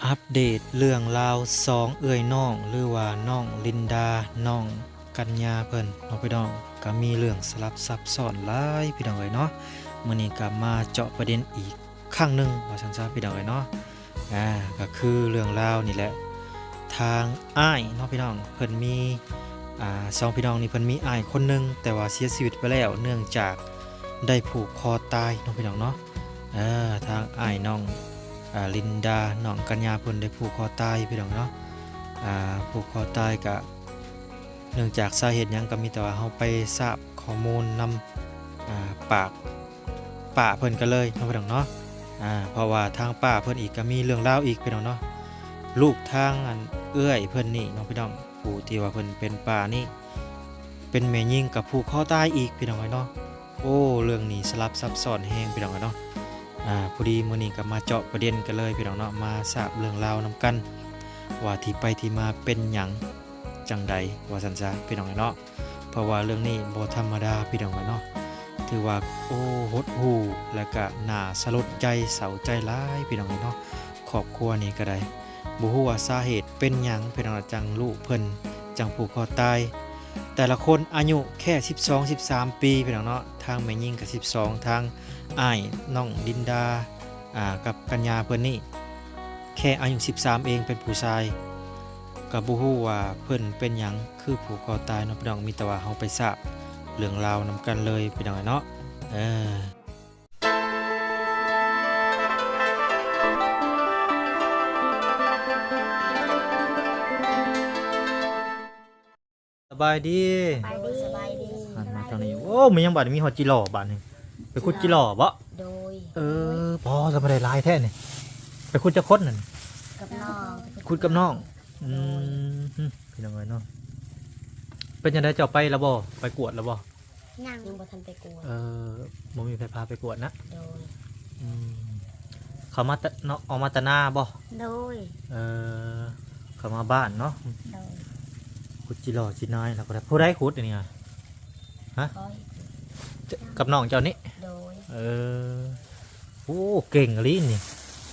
อัปเดตเรื่องราวสองเอื้อยน้องหรือว่าน้องลินดาน้องกัญญาเพิ่นน้องพี่น้องก็มีเรื่องสลับซับซ้อนหลายพี่น้องเอ้ยเนาะมื้อนี้ก็มาเจาะประเด็นอีกครั้งหนึงว่าซั่นซะพี่น้องเอ้ยเนาะก็คือเรื่องราวนี่แหละทางอ้ายเนาะพี่น้องเพิ่นมีสองพี่น้องนี่เพิ่นมีอ้ายคนหนึงแต่ว่าเสียชีวิตไปแล้วเนื่องจากได้ผูกคอตายน้องพี่น้องเนาะทางอ้ายน้องลินดาน้องกัญญาเพิ่นได้ผูกคอตายพี่น้องเนาะผูกคอตายก็เนื่องจากสาเหตุหยังก็มีแต่ว่าเฮาไปทราบข้อมูลนำปากป้าเพิ่นก็เลยเนาะพี่น้องเนาะเพราะว่าทางป้าเพิ่นอีกก็มีเรื่องราวอีกพี่น้องเนาะลูกทางอันเอื้อยเพิ่นนี่เนาะพี่น้องผู้ที่ว่าเพิ่นเป็นป้านี่เป็นแม่หญิงกับผูกคอตายอีกพี่น้องเนาะโอ้เรื่องนี้สลับซับซ้อนแฮงพี่น้องเนาะพอดีมื้อนี้ก็มาเจาะประเด็นกันเลยพี่น้องเนาะมาทราบเรื่องราวนำกันว่าที่ไปที่มาเป็นหยังจังใดว่าซั่นซะพี่น้องเนาะเพราะว่าเรื่องนี้บ่ธรรมดาพี่น้องเนาะถือว่าโอ้หดหู่และก็น่าสลดใจเศร้าใจหลายพี่น้องเนาะครอบครัวนี้ก็ได้บ่ฮู้ว่าสาเหตุเป็นหยังพี่น้องจังลูกเพิ่นจังผูกคอตายแต่ละคนอายุแค่12-13 ปีพี่น้องเนาะทางแม่หญิงก็12ทางอ้ายน้องลินดากับกัญญาเพิ่นนี่แค่อายุ13เองเป็นผู้ชายก็บ่ฮู้ว่าเพิ่นเป็นหยังคือผูกคอตายเนาะพี่น้องมีแต่ว่าเฮาไปทราบเรื่องราวนำกันเลยพี่น้องเนาะสบายดีสบายดีหันมาทางนี้โอ้มันยังบาดมีฮอดจิหล่อบาดนี่ไปขุดจิหล่อบ่โดยพอจะบ่ได้หลายแท้นี่ไปขุดจักคนนั่น กับน้อง ขุดกับน้องพี่น้องเอ้ยเนาะเป็นจังได๋เจ้าไปแล้วบ่ไปกวดแล้วบ่ยังบ่ทันไปกวดบ่มีไผพาไปกวดนะโดยเขามาตะเนาะออกมาตะนาบ่โดยเขามาบ้านเนาะโดยขุดจิหล่อจิน้อยแล้วก็ได้ผู้ใดขุดอันนี้ฮะกับน้องเจ้านี่โดยโอ้เก่งลิ้นนี่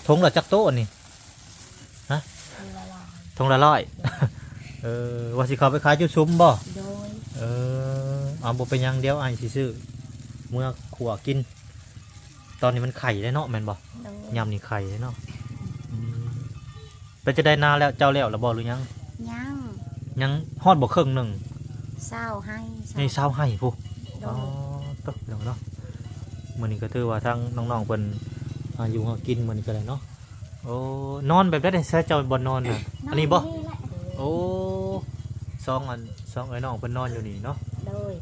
ทงละจักโต๊ะนี่ฮะทงละร้อยว่าสิเขาไปขายจุซุ้มบ่โดยเอาบ่เป็นยังเดียวไอ้สิซื้อเมื่อขัวกินตอนนี้มันไข่ได้เนาะแม่นบ่ยำนี่ไข่ได้เนาะเป็นจะได้นาแล้วเจ้าแล้วบ่หรือยังยังฮอดบ่ครึ่งนึงเศร้าให้นี่เศร้าให้พุตบเนาะมื้อนี้ก็ถือว่าทั้งน้องๆเพิ่นอยู่เฮากินมื้อนี้ก็ได้เนาะโอ้นอนแบบได้ใช้เจ้าบ่นอนน่ะอันนี้บ่โอ้สองเอ้ยน้องเพิ่นนอนอยู่นี่เนาะโดย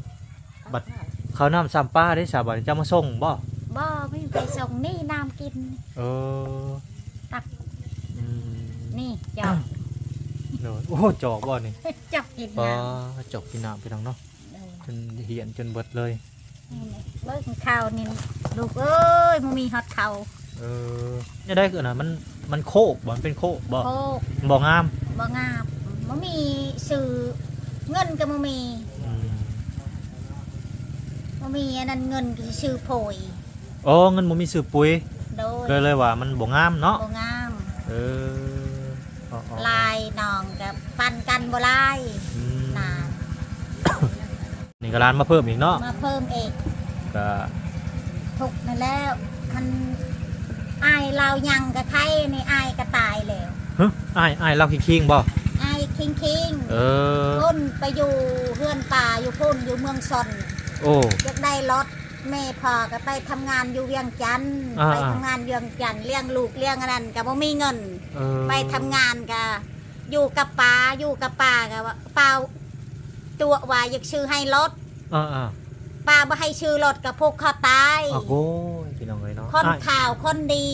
บัดข้าวน้ำซ้ำป้าได้สาบัดจะมาส่งบ่ไม่ไปส่งนี่น้ำกินตักนี่จอกโอ้จอกบ่นี่จอกกินน้ำจอกกินน้ำไปทางเนาะจนเหี่ยนจนเบิดเลยเลิกข้าวนี่ลูกเอ้ยมันมีฮอตข้าวจะได้คือน่ะมันโคกบ่มันเป็นโคกบ่งามมันมีสื่อเงินก็มันมีอันนั้นเงินก็ชื่อโผยเงินมันมีสื่อปุ๋ยเลยว่ามันบ่งามเนาะบ่งามลายน้องกับปันกันบ่ลายนานนี่ก็ร้านมาเพิ่มอีกเนาะมาเพิ่มเองก็ถูกนั่นแล้วมันอายเรายังกับใครในอายก็ตายแล้วอายเราคิงบ่อายคิงพุ่นไปอยู่เพื่อนป่าอยู่พุ่นอยู่เมืองซอนอยากได้รถแม่พอก็ไปทำงานอยู่เวียงจันทร์ไปทำงานเวียงจันทร์เลี้ยงลูกเลี้ยงอันนั้นก็บ่มีเงินไปทำงานก็อยู่กับป่าก็เปล่าตัวว่าอยากชื่อให้รถป้าบ่ให้ชื่อรถกับพวกเขาตายโอ้ยพี่น้องเลยเนาะคนข่าวคนดี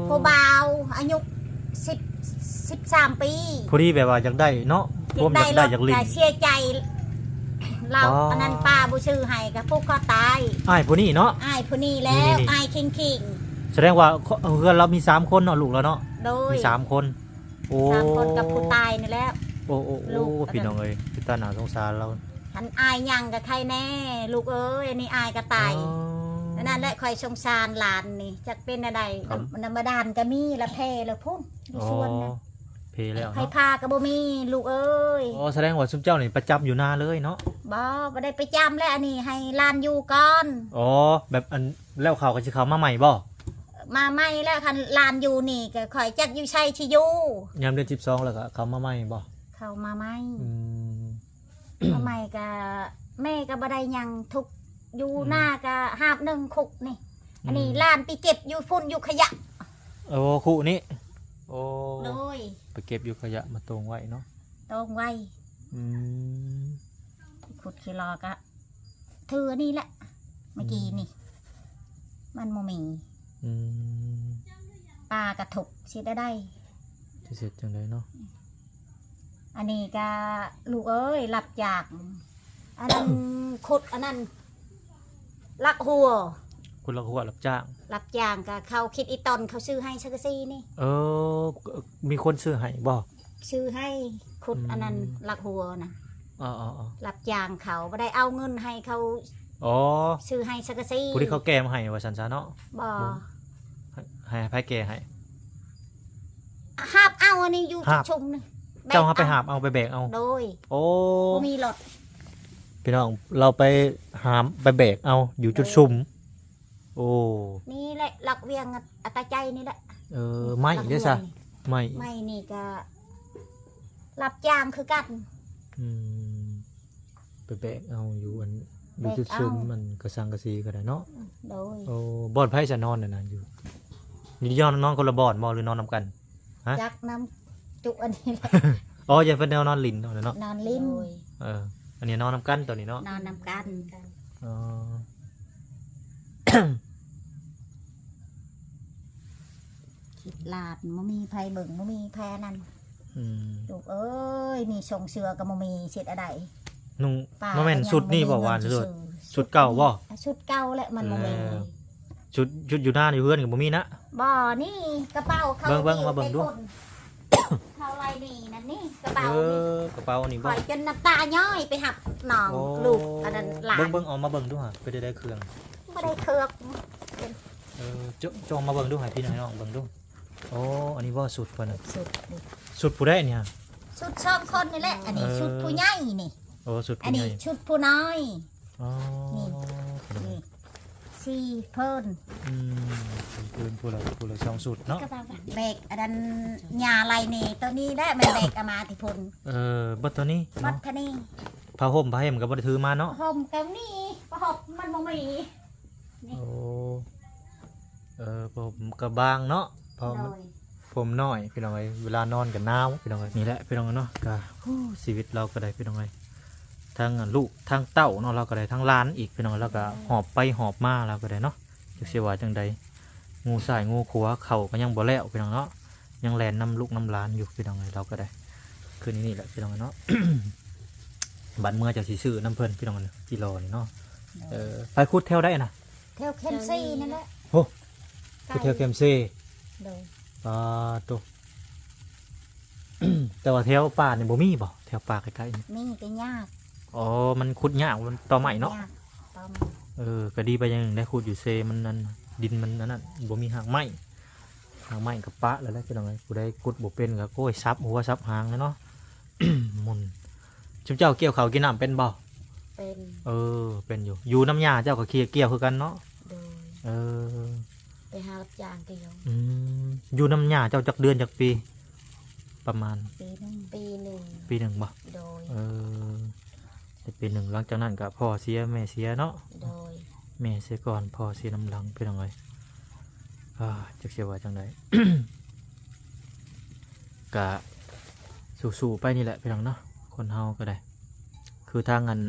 ผู้บ่าวอายุ13 ปีผู้ดีแบบว่าอยากได้เนาะอยากได้อยากเสียใจเราอันนั้นป้าบ่ชื่อให้กับพวกเขาตายผู้นี้เนาะผู้นี้แล้วคิงแสดงว่าเพื่อนเรามี3คนเนาะลูกแล้วเนาะมี3คน3 คนกับผู้ตายนี่แล้วลูกพี่น้องเลยพี่ตาหนาสงสารเราฉันยังกับใครแน่ลูกเอ้ยนี่ก็ตาย นั่นแหละคอยสงสารหลานนี่จักเป็นอะไรน้ำบาดาลก็มีละเพละพุ่นอยู่ส่วนนะเพแล้ว ให้ เนาะ พาก็บ่มีลูกเอ้ย อ๋อแสดงว่าซุมเจ้านี่ประจำอยู่นาเลยเนาะ บ่ได้ไปจำแล้วอันนี้ให้หลานอยู่ก่อน อ๋อแบบอันแล้วเขาก็สิเข้ามาใหม่บ่ มาไม่แล้วคันหลานอยู่นี่ก็คอยจักอยู่ใช่ชิอยู่ ยามเดือน12แล้วก็เข้ามาใหม่บ่ เข้ามาไม่ อืม มาไม่ก็แม่ก็บ่ได้หยังทุกอยู่หน้าก็หาบหนึ่งคุกนี่ อันนี้หลานไปเก็บอยู่พุ่นอยู่ขยะ โอ้คู่นี้โอ้ โดย ไปเก็บอยู่ขยะมาตรงไว้เนาะ ตรงไว้ อืม ขุดขี้รอกะถือนี่แหละเมื่อกี้นี่ มันโมมี อืม ปลากระถกสิได้ ที่เสร็จจังไดเนาะ อันนี้ก็ลูกเอ้ยหลับจากอันนั้น ขุดอันนั้นลักหัว คุณละหัวรับจ้าง หลับจากก็เขาคิดอีตอนเขาซื้อให้ชักซี่นี่ เออมีคนซื้อให้บ่ ซื้อให้ขุดอันนั้นลักหัวนะ อ๋อ หลับจางเขาไม่ได้เอาเงินให้เขา อ๋อ ซื้อให้ชักซี่ ผู้ที่เขาแก้มาให้ว่าซั่นซะเนาะ บ่ ให้ไผแก้ให้ หาบเอาอันนี้อยู่ หาบ ชุมนี่ เจ้าหาไปหาบเอาไปแบกเอา โดย โอ้ บ่มีรถ พี่น้องเราไปหามไปแบกเอาอยู่จุดซุ่มโอ้ นี่แหละหลักเวียงอัตใจนี่แหละ ไม่เด้อซะไม่ ไม่นี่ก็รับจ้างคือกัน อืมไปแบกเอาอยู่อันอยู่จุดซุ่มมันกระสังกระสีก็ได้เนาะ โดย โอ้บ่อนไผจะนอนน่ะนะอยู่นี่ย้อนนอนคนละบ่อนบ่หรือนอนนำกัน ฮะ จักน้ำจุอันนี้แหละ อ๋ออย่าเป็นแนวนอนลิ้นเอาเนาะ นอนลิ้น อันนี้นอนนำกันตัวนี้เนาะ นอนนำกัน อ๋อ คิดลาดมมีไผเบิ่งมมีไผนั่น อืม ลูกเอ้ยมีส่งเสือกับมมีเสร็จอะไร นุ่ง ป้า บ่แม่น ก็ยัง สุดนี่บ่ มี หวาน เงิ สุด ซื้อ สุดเก่าบ่ ชุดเก่าแหละมันมมี ชุดอยู่หน้าอยู่เพื่อนก็บ่มีนะ บ่นี่กระเป๋าเขา เบิ่งมาเบิ่งดู ไปคนเขาไรนี่นั่นนี่กระเป๋า เอ นี่ อกระเป๋าอันนี้ ค บ่ อยจนน้ำตาย้อยไปหับหนองลูกอันนั้นหลาน เบิ่งเอามาเบิ่งดูฮะไปได้เครื่อง ไม่ได้เครือก จงมาเบิ่งดูให้พี่น้องเบิ่งดูโอ้อันนี้บ่สุดเพิ่นน่ะ สุดนี่ สุดผู้ใดเนี่ย ชุดช่องคนนี่แหละ อันนี้ชุดผู้ใหญ่นี่ โอ้สุด อัน ผู้ให นี้ ญ่ ชุดผู้น้อย อ๋อ นี่สี่เพิ่น อืมเป็นผู้ละสองสุดเนาะ แบกอันนั้นยาไรนี่ตัวนี้ได้มันแบกเอามาที่พุ่น บัดตัวนี้ บั เนาะ ดทะนี่ ผ้าห่มผ้าเห่มก็บ่ได้ถือมาเนาะ ห่มกับนี่ประหบมันบ่มี โอ้ผมกระบางเนาะเพอ โดย ผมน้อยพี่น้องเอ้ยเวลานอนกับหนาวพี่น้องเอ้ยนี่แหละพี่น้องเนาะก็ชีวิตเราก็ได้พี่น้องเอ้ยทั้งลูกทั้งเต้าเนาะเราก็ได้ทั้งหล้านอีกพี่น้องแล้วก็หอบไปหอบมาเราก็ได้เนาะจักสิว่าจังใดงูสายงูขัวเข่าก็ยังบ่แล้วพี่น้องเนาะยังแลนน้ำลูกน้ำหล้านอยู่พี่น้องเอ้ยเราก็ได้คืนนี้นี่แหละพี่น้องเอ้ยเนาะ บัดเมื่อจะสิซื้อน้ำเพิ่นพี่น้องเอ้ยกิโลนี่เนาะไปคุดเที่ยวได้นะ เที่ยวเข้มซี่นั่นแหละ โอ้คุดเที่ยวเค็มเซ่ โดย ตัว แต่ว่าแถวป่านี่บ่มีบ่แถวป่าใกล้ๆนี่ มีก็ยาก อ๋อมันขุดยากมันต่อใหม่เนาะ ยกต่อมา ก็ดีไปอย่างหนึงได้ขุดอยู่เซมันนั่นดินมันนั่นบ่มีหางไม้กับปะแล้วแหละพี่น้องเอ้ยผู้ใดขุดบ่เป็นก็โก้ยซับหัวซับหางเลยเนาะ หมุนชุมเจ้าเกี่ยวข้าวกินน้ำเป็นบ่ เป็น เป็นอยู่น้ำยาเจ้าก็เกี่ยวคือกันเนาะ โดย เออ ไปหารับจ้างเกี่ยว อยู่น้ำยาเจ้าจักเดือนจักปี ประมาณ ปีหนึ่ง ปีหนึ่งบ่ โดย แต่ปีหนึ่งหลังจากนั้นก็พ่อเสียแม่เสียเนาะ โดย แม่เสียก่อนพ่อเสียน้ำหลังพี่น้องเอ้ยจักเสียว่าจังได กะสู้ๆไปนี่แหละพี่น้องเนาะคนเฮาก็ได้ คือทางอัน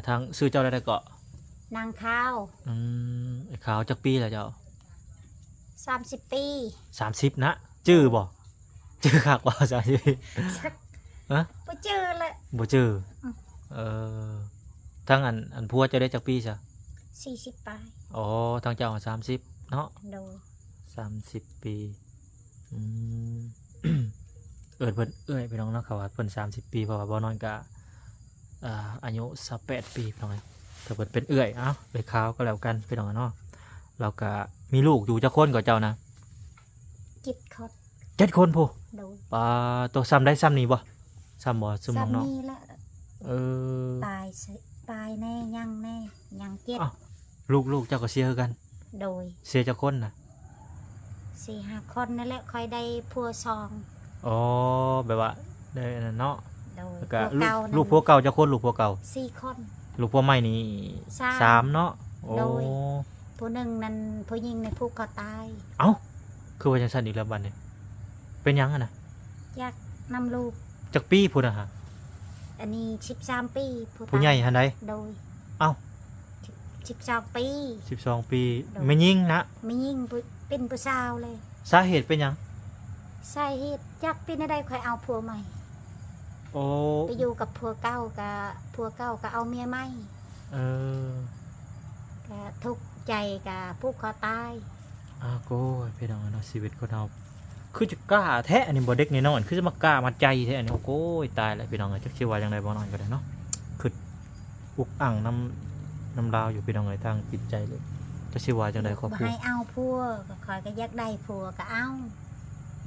ทางซื้อเจ้าได้เกาะ นางข้าว ไอ้ขาวจักปีแล้วเจ้า 30 ปี 30นะจื้อบ่จื้อคักบ่30 ชัก ฮะ บ่เจอเลย บ่จื้อ อืม ทางอันพัวเจะได้จักปีซะ 40ปลาย อ๋อทางเจ้า30เนาะ โดย 30 ปีอืม เพิ่นไปน้องเนาะเขาว่าเพิ่น30 ปีเพราะว่าบ่น้อยกะอายุ28 ปีพี่น้องเอ้ย ถ้าเปิดเป็นเอื้อยเอ้าเอื้อยขาวก็แล้วกันพี่น้องเนาะเราก็มีลูกอยู่จักคนกับเจ้านะ 7 คน 7 คนพู โดย ตัวซ้ำได้ซ้ำนี่บ่ซ้ำบ่ซุ่มน้อง สามีและ ๆเออ ตายแน่ยังแน่ยังเจ็บ อ้าวลูกเจ้าก็เสียคือกัน โดย เสียจักคนน่ะ 4-5 คนนั่นแหละค่อยได้พัวซอง อ๋อแบบว่าได้นั่นเนาะ โดย แล้วก็ พัวเก่านั่น ลูกผัวเก่าจักคนลูกผัวเก่า 4 คน ลูกผัวใหม่นี่ สาม 3เนาะโอ้ โดย ผู้หนึ่งนั้นผู้หญิงในผู้ก็ตาย เอ้าคือว่าจังซั่นอีกแล้วบัดนี้เป็นหยังอะนะ อยากนำลูก จักปีพุ่นน่ะฮะ อันนี้13 ปีตาย ผู้ใหญ่หันใด โดย เอ้า 12 ปี 12 ปี โดย ไม่ยิ่งนะ ไม่ยิ่งเป็นผู้สาวเลย สาเหตุเป็นหยัง ใช่เหตุจักเป็นอะไรค่อยเอาผัวใหม่ โอ้ ไปอยู่กับผัวเก่ากับผัวเก่าก็เอาเมียใหม่ เออ ก็ทุกข์ใจกับผู้ขอตาย โก้ยพี่น้องเนาะชีวิตคนเราคือจะกล้าแท้อันนี้บ่เด็กนี่นอนคือจะมากล้ามาใจแท้อันนี้โอ้ยตายแล้วพี่น้องเอ้ยจักสิว่าจังไดบ่นอนก็ได้เนาะคืออุกอั่งน้ำลาวอยู่พี่น้องเอ้ยทางจิตใจเลยจักสิว่าจังไดครอบครัว ให้เอาผัวก็คอยก็อยากได้ผัวก็เอา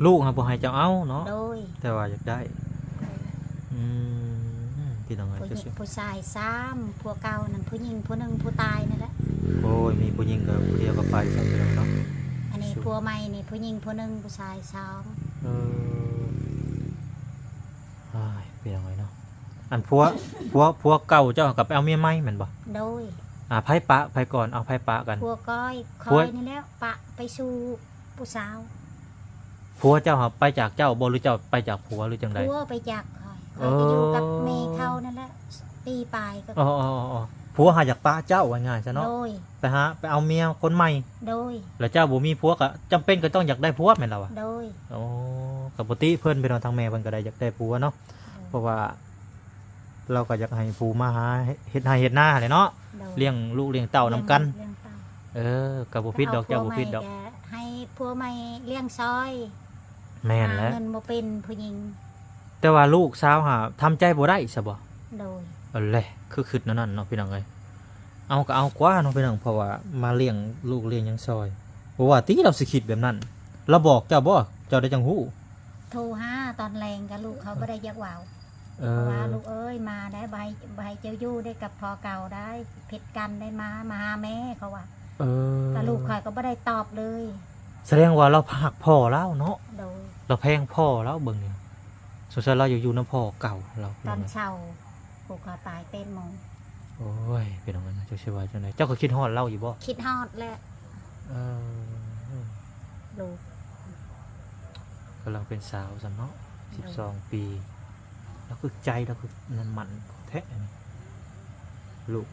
ลูกครับบ่ให้เจ้าเอาเนาะ โดย แต่ว่าอยากได้พี่น้องเอ้ย ผู้ห จัก ญิ สิ งผู้ชาย3ผัวเก่านั่นผู้หญิงผู้หนึ่งผู้ตายนั่นแหละ โอ้ยมีผู้หญิงกับผู้เดียวก็ไปซะพี่น้องเนาะ อันนี้ผัวใหม่นี่ผู้หญิงผู้หนึ่งผู้ชาย2 เอออ้ายพี่น้องเอ้ยเนาะอันผัวเก่าเจ้ากับไปเอาเมียใหม่แม่นบ่ โดย ไพ่ปะไพ่ก่อนเอาไพ่ปะกัน ผัวก้อยค ผัว อยนี่แล้วปะไปสู่ผู้สาว ผัวเจ้าครับไปจากเจ้าบ่หรือเจ้าไปจากผัวหรือจังใด ผัวไปจากคอยคอยไปอยู่กับเมย์เขานั่นแหละปีปลายก็ อ๋อผัวหาจากป้าเจ้าว่าง่ายซะเนาะ โดย ไปเอาเมียคนใหม่ โดย แล้วเจ้าบ่มีผัวก็จำเป็นก็ต้องอยากได้ผัวแม่นล่ะวะ โดย โอ้กับปกติเพิ่นไปนอนทางแม่เพิ่นก็ได้อยากได้ผัวเนาะเพราะว่า เราก็อยากให้ผัวมาหาเฮ็ดนาแหละเนาะ โดย เลี้ยงลูกเลี้ยงเต้านํกัน เลี้ยงเต้า ก็บ่ผิดดอกเจ้าบ่ผิดดอก เาผัวใหม่ให้ผัวใหม่เลี้ยงซอย แม่น หา แล้ว เงินบ่เป็นผู้หญิง แต่ว่าลูกสาวหาทำใจบ่ได้ซะบ่ โดย แหละคือคิดนั่นเนาะพี่น้องเอ้ยเอาก็เอากว่าเนาะพี่น้องเพราะว่ามาเลี้ยงลูกเลี้ยงหยังซอยเพราะว่าติเราสิคิดแบบนั้นเราบอกเจ้าบ่เจ้าได้จังฮู้ โทรหาตอนแรงกับลูกเขาบ่ได้ยักว่าว เอ เพราะ อ ว่าลูกเอ้ยมาได้ใบเจ้าอยู่ได้กับพอเก่าได้ผิดกันได้มาหาแม่เขาว่า เออ กับลูกข่อยก็บ่ได้ตอบเลย แสดงว่าเราหักพ่อแล้วเนาะ โดย เราแพงพ่อแล้วเบิ่งนี่สงสัยเราอยู่น้ำพ่อเก่าเรา ตอนเช้าผูกคอตายเป็นโมง โอ้ยพี่น้องเอ้ยเจ้าสิว่าจังไดเจ้าก็คิดฮอดเราอยู่บ่ คิดฮอดแล้ว เออ ลูก กำลังเป็นสาวซะเนาะ12 ปีแล้วคือใจเราคือนั่นมันแท้นี่ลูก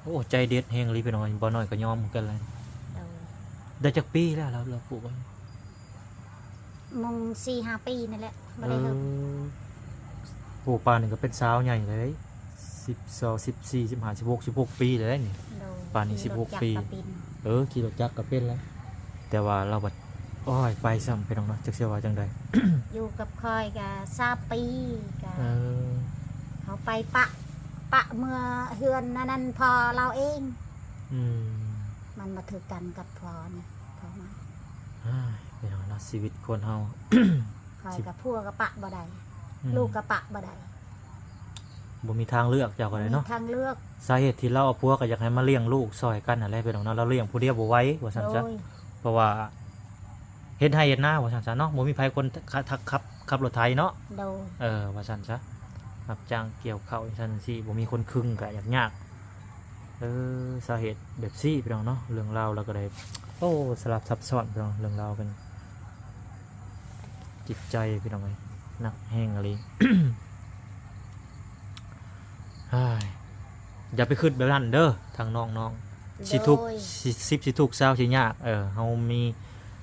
โอ้ใจเด็ดแฮงเลยพี่น้องบ่น้อยก็ยอมเหมือนกันเลย โดย ได้จักปีแล้วเราปลูกไว้ มง4-5 ปีนั่นแหละบ่ เอ ได้เฮิบ อปลูกปลาหนึ่งก็เป็นสาวใหญ่เลย12 14 15 16 ปีเลยนี่ โดย ป่านนี้ ขี่รถ 16 จักร ปี กับปิน ขี่รถจักรก็เป็นแล้ว แต่ว่าเราบัดโอ้ยไปซ้ำไปน้องเนาะจักเสียว่าจังใด อยู่กับคอยกับ3 ปีกับ เออ เขาไปปะเมื่อเฮือนนั่นพอเราเอง อืม มันมาถือกันกับพอนี่พอมา อ้ายไปน้องเนาะชีวิตคนเฮา คอยกับพัวกับปะบ่ได้ อืม ลูกกับปะบ่ได้ บ่มีทางเลือกเจ้าก็เลยเนาะ มีทางเลือก สาเหตุที่เราเอาผัวก็อยากให้มาเลี้ยงลูกซอยกันนั่นแหละไปน้องเนาะเราเลี้ยงผู้เดียวบ่ไหวว่าซั่น โด ซะ ย เพราะว่าเฮ็ดให้เฮ็ดหน้าว่าซั่นซะเนาะบ่มีไผคนขับรถไถเนาะ โดย ว่าซั่นซะรับจ้างเกี่ยวข้าวซั่นสิบ่มีคนครึ่งก็ยากสาเหตุแบบซี่พี่น้องเนาะเรื่องราวเราก็ได้โอ้สลับซับซ้อนพี่น้องเรื่องราวเป็นจิตใจพี่น้องเอ้ยหนักแห้งอะไร ฮ้ายอย่าไปขึ้นแบบนั้นเด้อทางน้องๆสิทุกข์สิทุกข์เศร้าสิยากเฮามี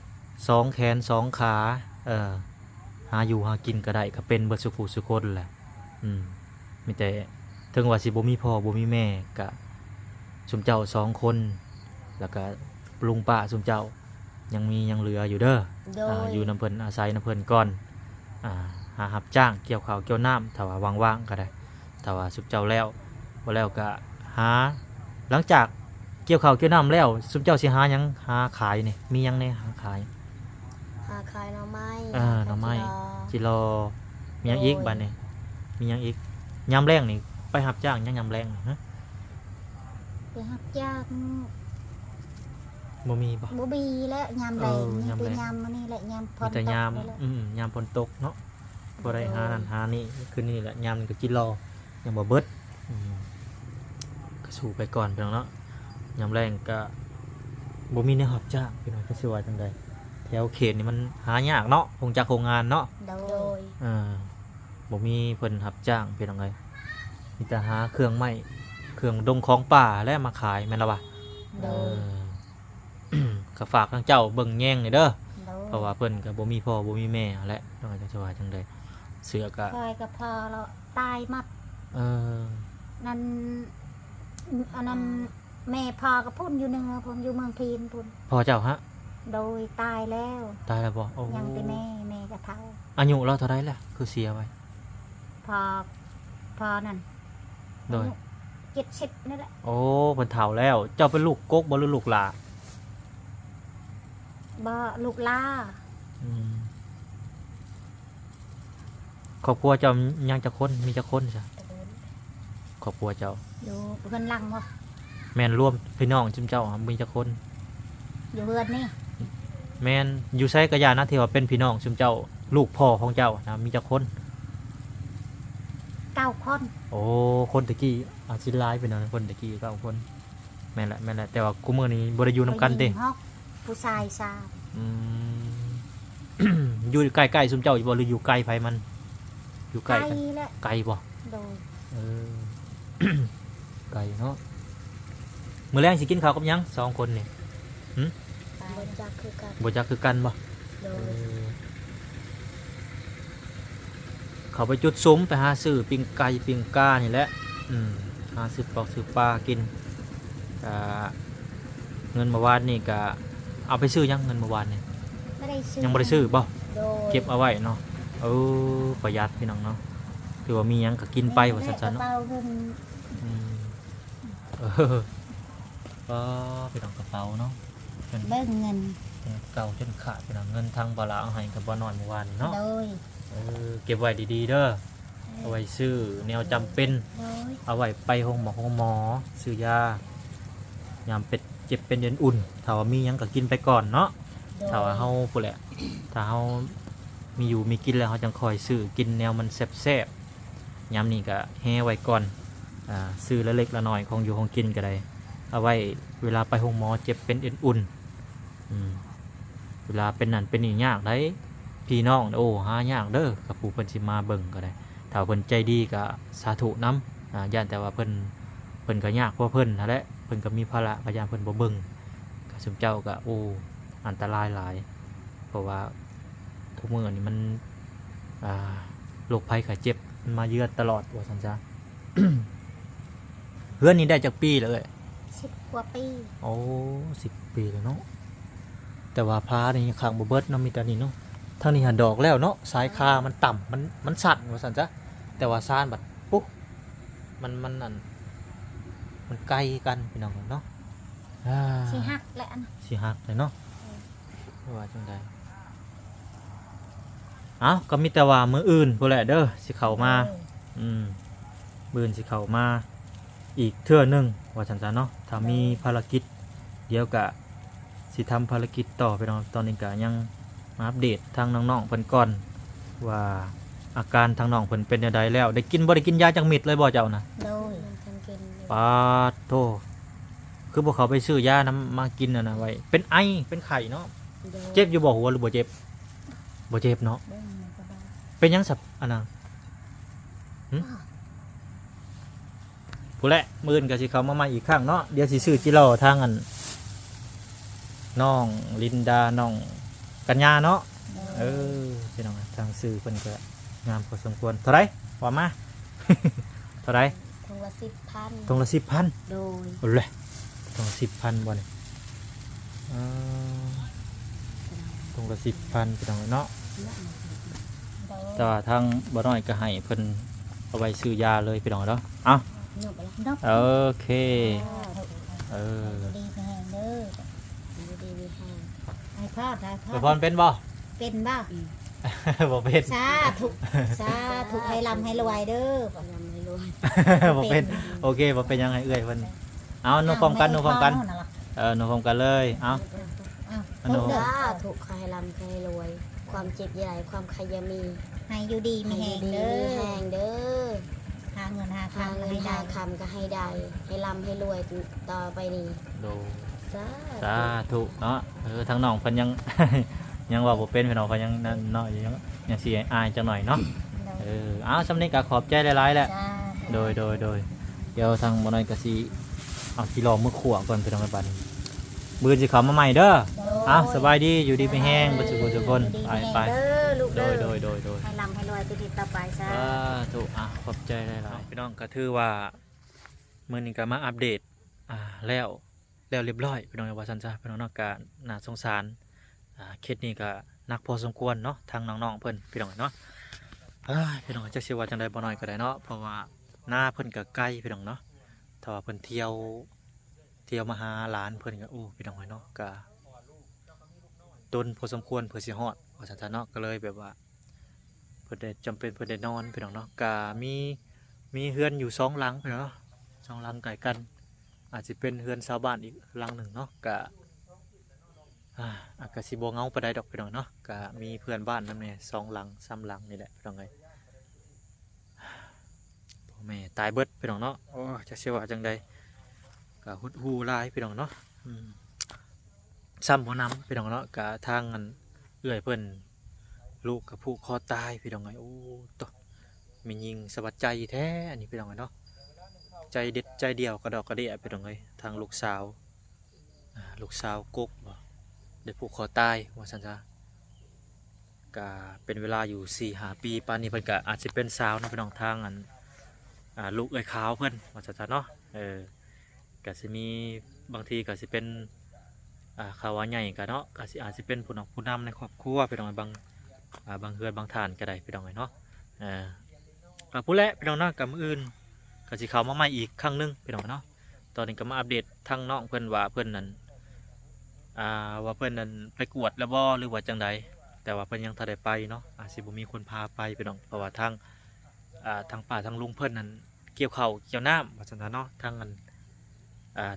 2 แขน 2 ขาหาอยู่หากินก็ได้ก็เป็นเบิดสุขุสุคนแหละมีแต่ถึงว่าสิบ่มีพ่อบ่มีแม่ก็สุมเจ้า2 คนแล้วก็ลุงป้าสุมเจ้ายังเหลืออยู่เด้อ โดย อยู่น้ำเพิ่นอาศัยน้ำเพิ่นก่อนหารับจ้างเกี่ยวข้าวเกี่ยวน้ำถ้าว่าว่างๆก็ได้ถ้าว่าสุมเจ้าแล้วบ่แล้วก็หา หลังจากเกี่ยวข้าวเกี่ยวน้ำแล้วซุมเจ้าสิหาหยังหาขายนี่มีหยังแน่หาขาย หาขายหน่อไม้ หน่อไม้จิรอมีหยังอีกบัดนี้มีหยังอีกยามแรงนี่ไปรับจ้างหยังยามแรงนี่ฮะ ไปรับจ้าง บ่มีบ่ บ่บีและยามแดง ยาม นี่ แล เป็น ง ยามมื้อนี้แหละยามพ มี ร แต่ ตก ยาม นี่แหละ ยามฝนตกเนาะบ่ได้หานั่นหานี่คือนี่แหละยามนี่ก็จิรอยังบ่เบิดก็สู้ไปก่อนพี่น้องเนาะยามแรงก็บ่มีแนวรับจ้างพี่น้องจะสิว่าจังไดแถวเขตนี่มันหายากเนาะคงจากโรงงานเนาะ โด โด ย ย บ่มีเพิ่นรับจ้างพี่น้องเอ้ยมีแต่หาเครื่องไม้เครื่องดงของป่าและมาขายแม่นล่ะบ่ โดย ก็ฝากทางเจ้าเบิ่งแย่งนี่เด้อ โดย เพราะว่าเพิ่นก็บ่มีพ่อบ่มีแม่แหละต้องให้จะว่าจังได๋เสือก็ คอยก็พอแล้วตายหมัด เออ นั่นอันนั้นแม่พอก็พุ่นอยู่เหนือพุ่นอยู่เมืองพีนพุ่น พ่อเจ้าฮะ โดยตายแล้ว ตายแล้วบ่โอ้ ยังแต่แม่ก็เฒ่า อายุเราเท่าใดแล้วคือเสียไว้ พอพอนั่น โดย 70นี่แหละ โอ้เพิ่นเฒ่าแล้ว เจ้าเป็นลูกกกบ่หรือลูกหลา บ่ลูกล่า อืมครอบครัวเจ้ายังจักคนมีจักคนซะครอบครัวเจ้า อยู่เพื่อนหลังบ่ แม่นรวมพี่น้องจุมเจ้ามีจักคน อยู่เพื่อนนี่ แม่นอยู่ไสก็ย่านะที่ว่าเป็นพี่น้องจุมเจ้าลูกพ่อของเจ้านะมีจักคน 9 คน โอ้คนตะกี้อาชิลายเป็นเอาคนตะกี้ก็เอาคนแม่นแหละแต่ว่ากูมือนี้บ่ได้อยู่นำกันเด้ ผู้หญิงฮอกผู้ชายสาม อืม อยู่ใกล้ๆซุมเจ้าอยู่บ่หรืออยู่ไกลไผมัน อยู่ใก ไก ล้ ล กัน และ ไกลบ่ โดย เออ ไกลเนาะมื้อแรงสิกินข้าวกับหยังสองคนนี่ บนจักคือกัน บ่จักคือกันบ่ โด เอย อเขาไปจุดซุ้มไปหาซื้อปิ้งไก่ปิ้งกานี่แหละหาซื้อปอกซื้อปลากินก็เงินเมื่อวานนี่ก็เอาไปซื้อยังเงินเมื่อวานนี่ ไม่ได้ซื้อ ยังบ่ได้ซื้อบ่ โดย เก็บเอาไว้เนาะประหยัดพี่น้องเนาะถือว่ามีหยังก็กินไปว่าซั่นๆ กระ เนาะ เป๋าเงิน อืมเออก็พี่น้องกระเป๋าเนาะเป็น เบิ่งเงิน เก่าจนขาดพี่น้องเงินทางบ่ละเอาให้กับบ่นอนเมื่อวานนี่เนาะ โดย เก็บไว้ดีๆเด้อเอาไว้ซื้อแนวจำเป็น โดย เอาไว้ไปห้องหมอซื้อยายามเป็ดเจ็บเป็นเย็นอุ่นถ้าว่ามีหยังก็กินไปก่อนเนาะ โดย ถ้าว่าเฮาพู้นแหละถ้าเฮามีอยู่มีกินแล้วเฮาจังคอยซื้อกินแนวมันแซ่บๆยามนี้ก็แฮ่ไว้ก่อนซื้อละเล็กละน้อยของอยู่ของกินก็ได้เอาไว้เวลาไปห้องหมอเจ็บเป็นเอ็นอุ่นเวลาเป็นนั่นเป็นนี่ยากได้พี่น้องโอ้หายากเด้อกับผู้เพิ่นสิมาเบิ่งก็ได้ถ้าเพิ่นใจดีก็สาธุนำย่านแต่ว่าเพิ่นก็ยากเพราะเพิ่นนั่นแหละเพิ่นก็มีภาระพยายามเพิ่นบ่เบิ่งก็สมเจ้าก็โอ้อันตรายหลายเพราะว่าทุกมื้อนี่มันโรคภัยไข้เจ็บมันมาเยือนตลอดว่าซั่นซะ เฮือนนี้ได้จากปีเลย 10 กว่าปี โอ้10 ปีแล้วเนาะแต่ว่าพานี่ข้างบ่เบิดเนาะมีแต่นี่เนาะทางนี้หันดอกแล้วเนาะสายคามันต่ำมันสั่นว่าซั่นซะแต่ว่าซ่านบัดปุ๊บมันนั่นมันไกลกันพี่น้องเนาะ สิหักแหละนะ สิหักเลยเนาะว่าจังไดเอ้าก็มีแต่ว่ามื้ออื่นพุ่นแหละเด้อสิเข้ามามื้ออื่นสิเข้ามาอีกเทื่อหนึงว่าซั่นซะเนาะถ้ามีภารกิจเดี๋ยวก็สิทำภารกิจต่อไปเนาะตอนนี้ก็ยังมาอัปเดตทางน้องๆเพิ่นก่อนว่าอาการทางน้องเพิ่นเป็นจังไดแล้วได้กินบ่ได้กินยาจังมิดเลยบ่เจ้านะ โดย ทำกิน ปาดโตคือบ่เขาไปซื้อยานํมากินน่ะนะไว้เป็นไอเป็นไข้เนาะ โดย เจ็บอยู่บ่หัวหรือบ่เจ็บบ่เจ็บเนาะ เบิ่งมันก็ได้ เป็นหยังสับอันนั้นผู้แหละมื้ออื่นก็สิเข้ามาใหม่อีกครั้งเนาะเดี๋ยวสิซื้อจิโร่ทางอันน้องลินดาน้องกัญญาเนาะพี่น้องทางซื้อเพิ่นก็งามพอสมควรเท่าไหร่ว่ามา เท่าไหร่ ทงละ10,000 ตรงละ 10,000 โดย โอ้เลยตรงละ 10,000บ่นี่ตรงละ 10,000พี่น้องเนาะ โดย แต่ว่าทางบ่น้อยก็ให้เพิ่นเอาไว้ซื้อยาเลยพี่น้องเนาะเอ้า หนุบแล้ว นก โอเค โ ดีแห้งเด้อ อยู่ดีมีแห้ง ให้พ่อได้พ่ อวย อ พรเป็นบ่ เป็นบ่ บ่เป็น สาธุสาธุให้ร่ำให้รวยเด้อ ยำให้รวย บ่เป็นโอเคบ่เป็นยังไงเอ้ยเพิ่นเอาหนูพร้อมกันหนูพร้อมกันหนูพร้อมกันเลยเอา หนู สาธุขอให้ร่ำให้รวย ความเจ็บใหญ่ความใครยามี ให้อยู่ดีมี ให้ แห้ง ดี เด้ มีแห้ อง เด้อ หาเงินหา หา คำ เงิน ให้ได้ หาคำก็ให้ได้ให้ร่ำให้รวยต่อไปนี้ โด สา สาธุเนาะทางน้องเพิ่นยัง ยังว่าบ่เป็นพี่น้องเพิ่นยังน้อยอยู่ยังสิอายจังหน่อยเนาะเอาสำนี้ก็ขอบใจหลายๆแหละ จ้า โดยเดี๋ยวทางบ่น้อยก็สิเอากิโลมื้อขั่วก่อนพี่น้องบัดนี้มื้อสิเข้ามาใหม่เด้อเอาสบายดีอยู่ดีมีแฮงบ่สุขทุกคนไป เด้อลูก โด เด้ ย อให้ร่ำให้รวยไปติดต่อไปซะ ถูกขอบใจหลายๆพี่น้องก็ถือว่ามื้อนี้ก็มาอัปเดตแล้วเรียบร้อยพี่น้องว่าซั่นซะพี่น้องเนาะก็น่าสงสารเคสนี้ก็หนักพอสมควรเนาะทางน้องๆเพิ่นพี่น้องเนาะพี่น้องจักสิว่าจังได๋บ่น้อยก็ได้เนาะเพราะว่าหน้าเพิ่นก็ใกล้พี่น้องเนาะถ้าว่าเพิ่นเที่ยวมาหาหลานเพิ่นก็พี่น้องเนาะก็ต้นพอสมควรเพื่อสิฮอดว่าซั่นซะเนาะก็เลยแบบว่าเพิ่นได้จำเป็นเพิ่นได้นอนพี่น้องเนาะก็มีเฮือนอยู่2หลังพี่น้องเนาะ2หลังใกล้กันอาจสิเป็นเฮือนชาวบ้านอีกหลังหนึ่งเนาะก็ก็สิบ่เหงาปานใดดอกพี่น้องเนาะก็มีเพื่อนบ้านนำแน่2หลัง3หลังนี่แหละพี่น้องเอ้ยพ่อแม่ตายเบิดพี่น้องเนาะโอ้จักสิว่าจังไดก็หดหู่หลายพี่น้องเนาะซ้ำบ่นำพี่น้องเนาะก็ทางอันเอื้อยเพิ่นลูกกับผู้คอตายพี่น้องเอ้ยโอ้ตะมียิงสะบัดใจแท้อันนี้พี่น้องเอ้ยเนาะใจเด็ดใจเดียวกระดอกกระเดะพี่น้องเอ้ยทางลูกสาวกกบ่ได้ผูกคอตายว่าซั่นซะก็เป็นเวลาอยู่4-5 ปีปานนี้เพิ่นก็อาจสิเป็นสาวเนาะพี่น้องทางอันลูกเอ้ยขาวเพิ่นว่าซั่นซะเนาะก็สิมีบางทีก็สิเป็นข่าวว่าใหญ่ก็เนาะก็สิอาจสิเป็นผู้นำในครอบครัวพี่น้องบางเฮือนบางฐานก็ได้พี่น้องเนาะก็ผู้แลพี่น้องเนาะกับมื้ออื่นก็สิเข้ามาใหม่อีกครั้งนึงพี่น้องเนาะตอนนี้ก็มาอัปเดตทางน้องเพิ่นว่าเพิ่นนั้นไปกวดแล้วบ่หรือว่าจังใดแต่ว่าเพิ่นยังทันได้ไปเนาะอาจสิบ่มีคนพาไปพี่น้องเพราะว่าทางป้าทางลุงเพิ่นนั้นเกี่ยวข้าวเกี่ยวน้ำว่าซั่นเนาะท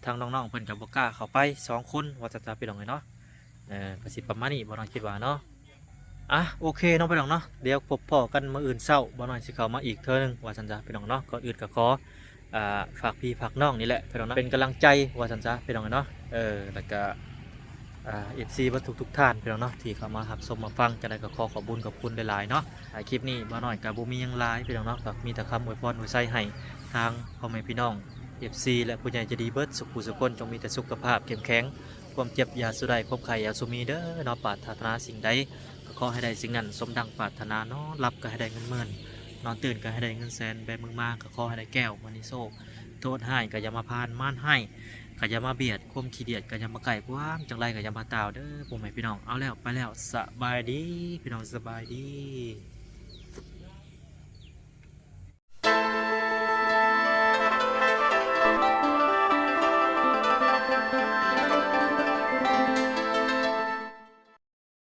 างน้องๆเพิ่นก็บ่กล้าเข้าไป2คนว่าซั่นพี่น้องเนาะก็สิประมาณนี้บ่น้อยคิดว่าเนาะโอเคน้องพี่น้องเนาะเดี๋ยวพบพ่อกันมื้ออื่นเช้าบ่น้อยสิเข้ามาอีกเทื่อนึงว่าซั่นจ้ะพี่น้องเนาะก่อนอื่นก็ขอฝากพี่ฝากน้องนี่แหละพี่น้องเนาะเป็นกำลังใจว่าซั่นจ้ะพี่น้องเนาะแล้วก็FC บ่ทุกท่านพี่น้องเนาะที่เข้ามารับชมมาฟังจังได๋ก็ขอขอบคุณหลายๆเนาะคลิปนี้บ่น้อยก็บ่มีหยังหลายพี่น้องเนาะก็มีแต่คำอวยพรอวยไสให้ทางพ่อแม่พี่น้องFC และผู้ใหญ่ใจะดีเบิดสุขผู้สุขคนจงมีแต่สุขภาพเข้มแข็งความเจ็บอย่าสุดใดพบไข้อย่าสุมีเด้อเนาะปรารถนาสิ่งใดก็ขอให้ได้สิ่งนั้นสมดังปรารถนาเนาะรับก็ให้ได้เงินหมื่นนอนตื่นก็ให้ได้เงินแสนแบมือมาก็ขอให้ได้แก้วมันิโซโทษให้ก็อย่ามาพานม่านให้ก็อย่ามาเบียดความขี้เดียดก็อย่ามาไก่กว้างจังไรก็อย่ามาตาวเด้อพ่อแม่พี่น้องเอาแล้วไปแล้วสบายดีพี่น้องสบายดี